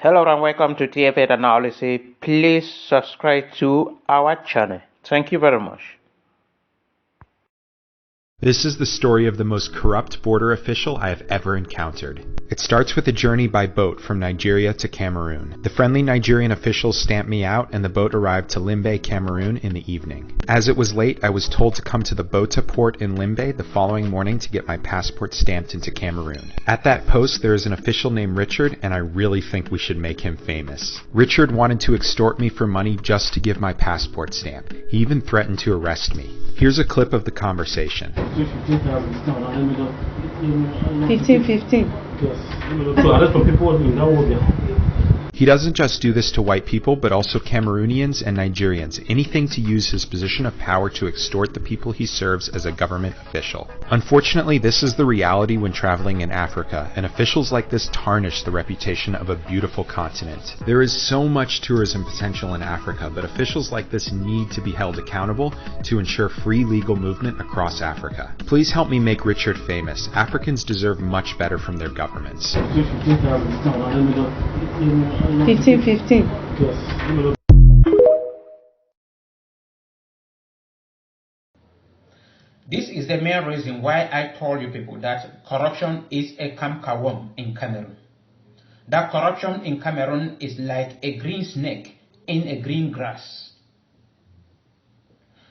Hello and welcome to TFA Analysis. Please subscribe to our channel. Thank you very much. This is the story of the most corrupt border official I have ever encountered. It starts with a journey by boat from Nigeria to Cameroon. The friendly Nigerian officials stamped me out and the boat arrived to Limbe, Cameroon in the evening. As it was late, I was told to come to the Bota port in Limbe the following morning to get my passport stamped into Cameroon. At that post, there is an official named Richard, and I really think we should make him famous. Richard wanted to extort me for money just to give my passport stamp. He even threatened to arrest me. Here's a clip of the conversation. 15. Yes. So a lot of people in that world. He doesn't just do this to white people, but also Cameroonians and Nigerians, anything to use his position of power to extort the people he serves as a government official. Unfortunately, this is the reality when traveling in Africa, and officials like this tarnish the reputation of a beautiful continent. There is so much tourism potential in Africa, but officials like this need to be held accountable to ensure free legal movement across Africa. Please help me make Richard famous. Africans deserve much better from their governments. 15. Yes. This is the main reason why I told you people that corruption is a campkawom in Cameroon. That corruption in Cameroon is like a green snake in a green grass.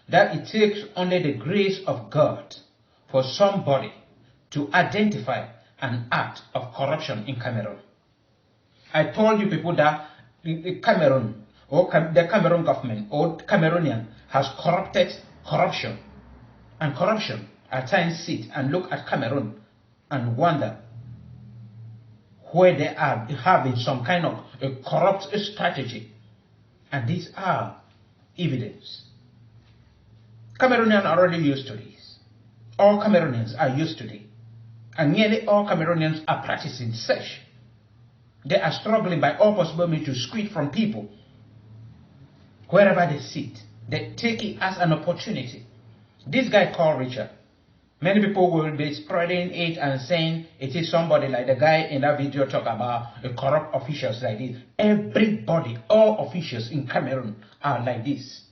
That it takes only the grace of God for somebody to identify an act of corruption in Cameroon. I told you people that the Cameroon or the Cameroon government or Cameroonian has corrupted corruption. And corruption at times sit and look at Cameroon and wonder where they are having some kind of a corrupt strategy. And these are evidence. Cameroonians are already used to this. All Cameroonians are used to it. And nearly all Cameroonians are practicing such. They are struggling by all possible means to squeeze from people. Wherever they sit, they take it as an opportunity. This guy called Richard, many people will be spreading it and saying it is somebody like the guy in that video talk about corrupt officials like this. Everybody, all officials in Cameroon are like this.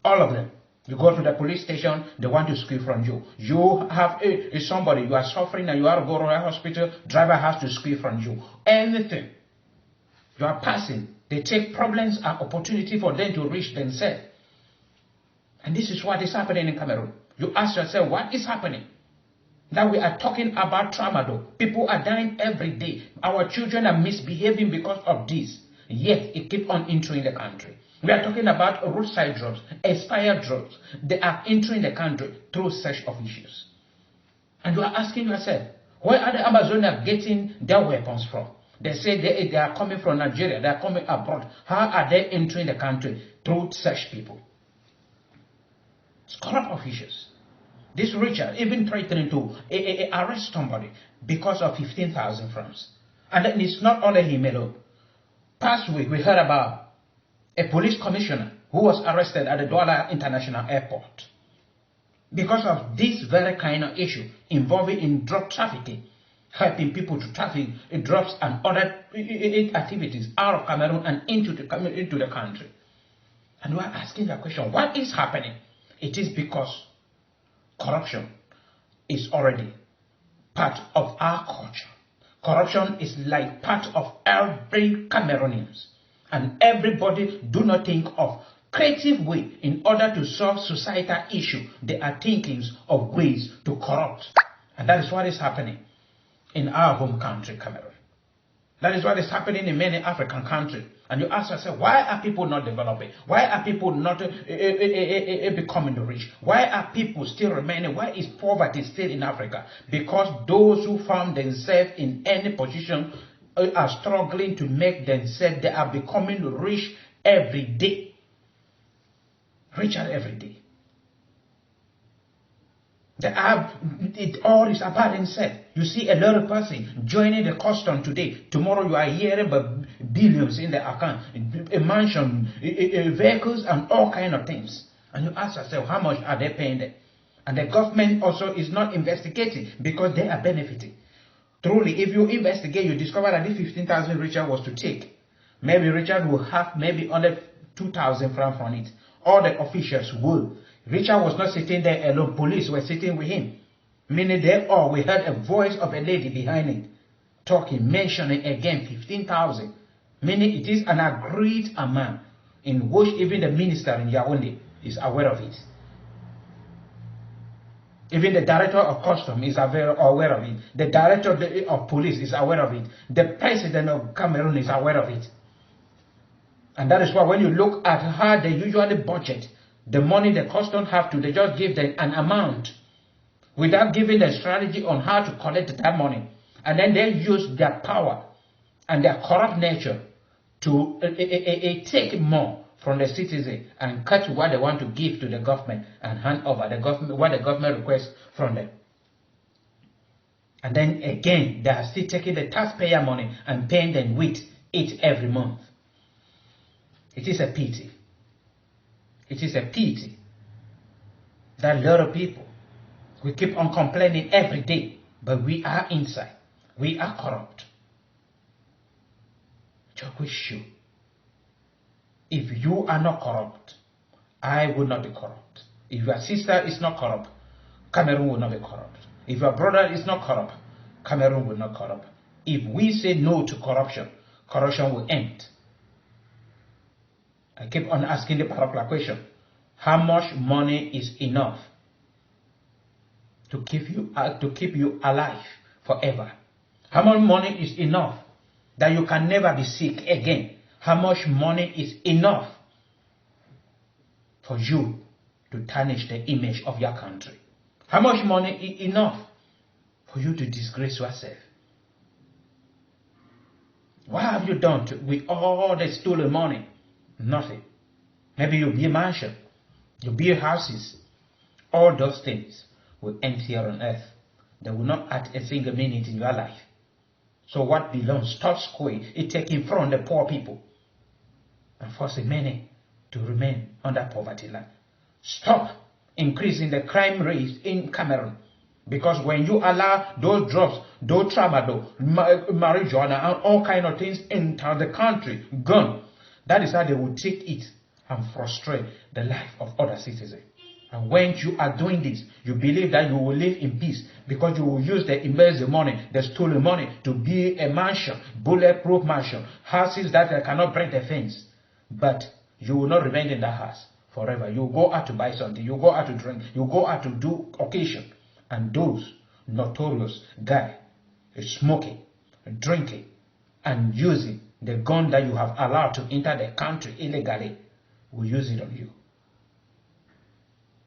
All of them. You go to the police station, they want to squeeze from you. You have somebody, you are suffering and you have to go to a hospital, driver has to squeeze from you. Anything you are passing, they take problems and opportunity for them to reach themselves. And this is what is happening in Cameroon. You ask yourself, what is happening? Now we are talking about tramadol. People are dying every day. Our children are misbehaving because of this. Yet it keeps on entering the country. We are talking about roadside drugs, expired drugs. They are entering the country through such officials. And you are asking yourself, where are the Amazonians getting their weapons from? They say they are coming from Nigeria, they are coming abroad. How are they entering the country? Through such people. It's corrupt officials. This Richard even threatening to arrest somebody because of 15,000 francs. And then it's not only him alone. Past week we heard about a police commissioner who was arrested at the Douala International Airport because of this very kind of issue involving in drug trafficking, helping people to traffic drugs and other activities out of Cameroon and into the country. And we are asking the question, what is happening? It is because corruption is already part of our culture. Corruption is like part of every Cameroonian. And everybody do not think of creative way in order to solve societal issue. They are thinking of ways to corrupt. And that is what is happening in our home country, Cameroon. That is what is happening in many African countries. And you ask yourself, why are people not developing? Why are people not becoming rich? Why are people still remaining? Why is poverty still in Africa? Because those who found themselves in any position are struggling to make themselves, they are becoming rich every day. Richer every day. It all is about themselves. You see a lot of person joining the custom today. Tomorrow you are hearing about billions in the account, a mansion, vehicles and all kind of things. And you ask yourself, how much are they paying them? And the government also is not investigating because they are benefiting. Truly, if you investigate, you discover that this 15,000 Richard was to take Maybe Richard will have maybe only 2,000 francs from it. All the officials will. Richard was not sitting there alone. Police were sitting with him. Meaning they all, we heard a voice of a lady behind it, talking, mentioning again 15,000. Meaning it is an agreed amount in which even the minister in Yaoundé is aware of it. Even the director of custom is aware of it. The director of police is aware of it. The president of Cameroon is aware of it. And that is why when you look at how they usually budget the money the custom have to, they just give them an amount without giving a strategy on how to collect that money. And then they use their power and their corrupt nature to take more from the citizen and cut what they want to give to the government and hand over the government what the government requests from them. And then again, they are still taking the taxpayer money and paying them with it every month. It is a pity. It is a pity that a lot of people, we keep on complaining every day, but we are inside. We are corrupt. Just wish you. If you are not corrupt, I will not be corrupt. If your sister is not corrupt, Cameroon will not be corrupt. If your brother is not corrupt, Cameroon will not corrupt. If we say no to corruption, corruption will end. I keep on asking the particular question. How much money is enough to keep you alive forever? How much money is enough that you can never be sick again? How much money is enough for you to tarnish the image of your country? How much money is enough for you to disgrace yourself? What have you done with all the stolen money? Nothing. Maybe you build a mansion, you build houses. All those things will end here on earth. They will not add a single minute in your life. So what belongs, stop square, is taken from the poor people and forcing many to remain under poverty line. Stop increasing the crime rate in Cameroon. Because when you allow those drugs, those tramadol, marijuana, and all kind of things enter the country, gun, that is how they will take it and frustrate the life of other citizens. And when you are doing this, you believe that you will live in peace because you will use the embezzled money, the stolen money, to build a mansion, bulletproof mansion, houses that cannot break the fence. But you will not remain in that house forever. You go out to buy something, you go out to drink, you go out to do occasion. And those notorious guys smoking, drinking, and using the gun that you have allowed to enter the country illegally will use it on you.